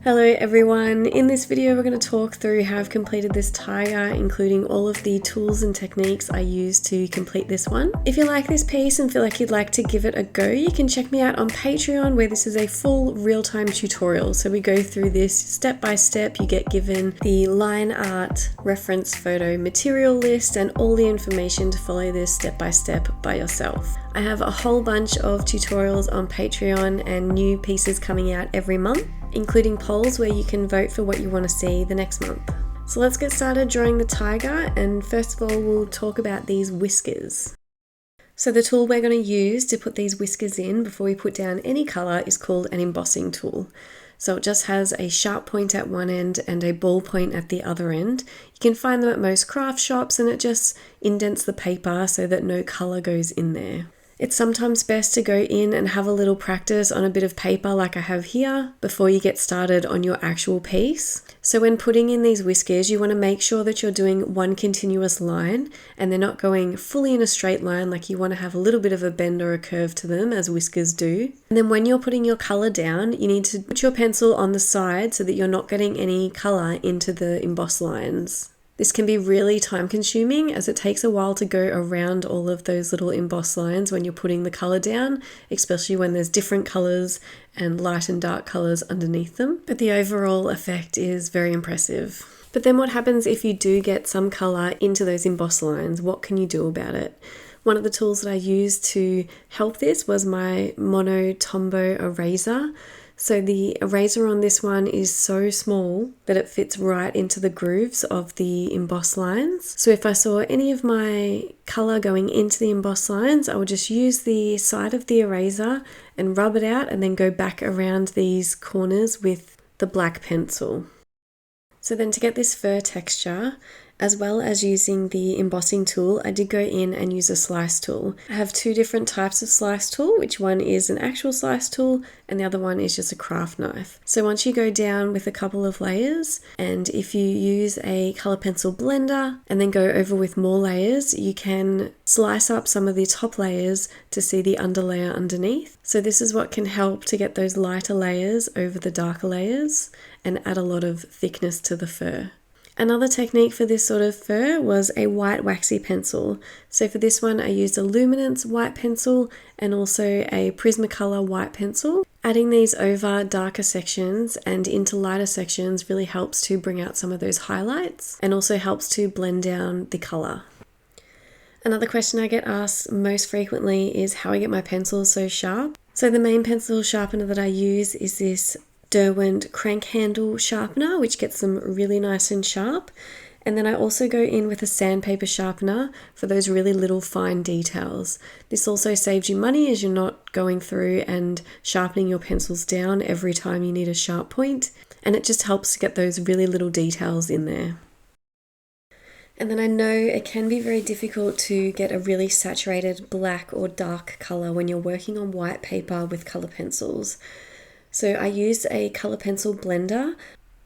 Hello everyone, in this video we're going to talk through how I've completed this tiger, including all of the tools and techniques I used to complete this one. If you like this piece and feel like you'd like to give it a go, you can check me out on Patreon where this is a full real-time tutorial. So we go through this step by step, you get given the line art, reference photo, material list and all the information to follow this step by step by yourself. I have a whole bunch of tutorials on Patreon and new pieces coming out every month, including polls where you can vote for what you want to see the next month. So let's get started drawing the tiger, and first of all we'll talk about these whiskers. So the tool we're going to use to put these whiskers in before we put down any colour is called an embossing tool. So it just has a sharp point at one end and a ball point at the other end. You can find them at most craft shops and it just indents the paper so that no colour goes in there. It's sometimes best to go in and have a little practice on a bit of paper like I have here before you get started on your actual piece. So when putting in these whiskers, you want to make sure that you're doing one continuous line and they're not going fully in a straight line, like you want to have a little bit of a bend or a curve to them as whiskers do. And then when you're putting your colour down, you need to put your pencil on the side so that you're not getting any colour into the embossed lines. This can be really time consuming as it takes a while to go around all of those little embossed lines when you're putting the colour down, especially when there's different colours and light and dark colours underneath them. But the overall effect is very impressive. But then what happens if you do get some colour into those embossed lines? What can you do about it? One of the tools that I used to help this was my Mono Tombow eraser. So the eraser on this one is so small that it fits right into the grooves of the embossed lines. So if I saw any of my colour going into the embossed lines, I would just use the side of the eraser and rub it out and then go back around these corners with the black pencil. So then to get this fur texture, as well as using the embossing tool, I did go in and use a slice tool. I have two different types of slice tool, which one is an actual slice tool and the other one is just a craft knife. So once you go down with a couple of layers, and if you use a colour pencil blender and then go over with more layers, you can slice up some of the top layers to see the underlayer underneath. So this is what can help to get those lighter layers over the darker layers and add a lot of thickness to the fur. Another technique for this sort of fur was a white waxy pencil. So for this one I used a luminance white pencil and also a Prismacolor white pencil. Adding these over darker sections and into lighter sections really helps to bring out some of those highlights and also helps to blend down the colour. Another question I get asked most frequently is how I get my pencils so sharp. So the main pencil sharpener that I use is this Derwent crank handle sharpener, which gets them really nice and sharp. And then I also go in with a sandpaper sharpener for those really little fine details. This also saves you money as you're not going through and sharpening your pencils down every time you need a sharp point, and it just helps to get those really little details in there. And then I know it can be very difficult to get a really saturated black or dark colour when you're working on white paper with colour pencils. So I used a colour pencil blender.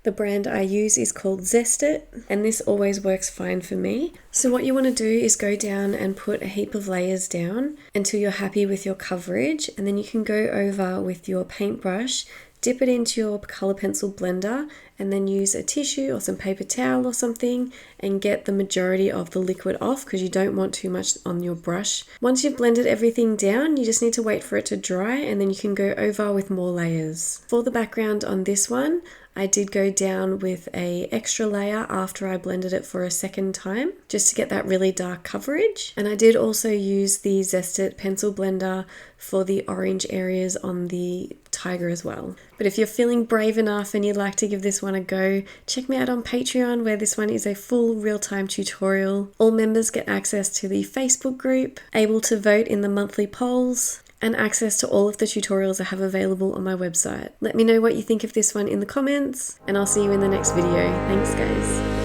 The brand I use is called Zest It, and this always works fine for me. So what you want to do is go down and put a heap of layers down until you're happy with your coverage, and then you can go over with your paintbrush, dip it into your colour pencil blender, and then use a tissue or some paper towel or something and get the majority of the liquid off because you don't want too much on your brush. Once you've blended everything down, you just need to wait for it to dry and then you can go over with more layers. For the background on this one, I did go down with an extra layer after I blended it for a second time, just to get that really dark coverage. And I did also use the Zest It pencil blender for the orange areas on the tiger as well. But if you're feeling brave enough and you'd like to give this one a go, check me out on Patreon where this one is a full real-time tutorial. All members get access to the Facebook group, able to vote in the monthly polls, and access to all of the tutorials I have available on my website. Let me know what you think of this one in the comments, and I'll see you in the next video. Thanks guys.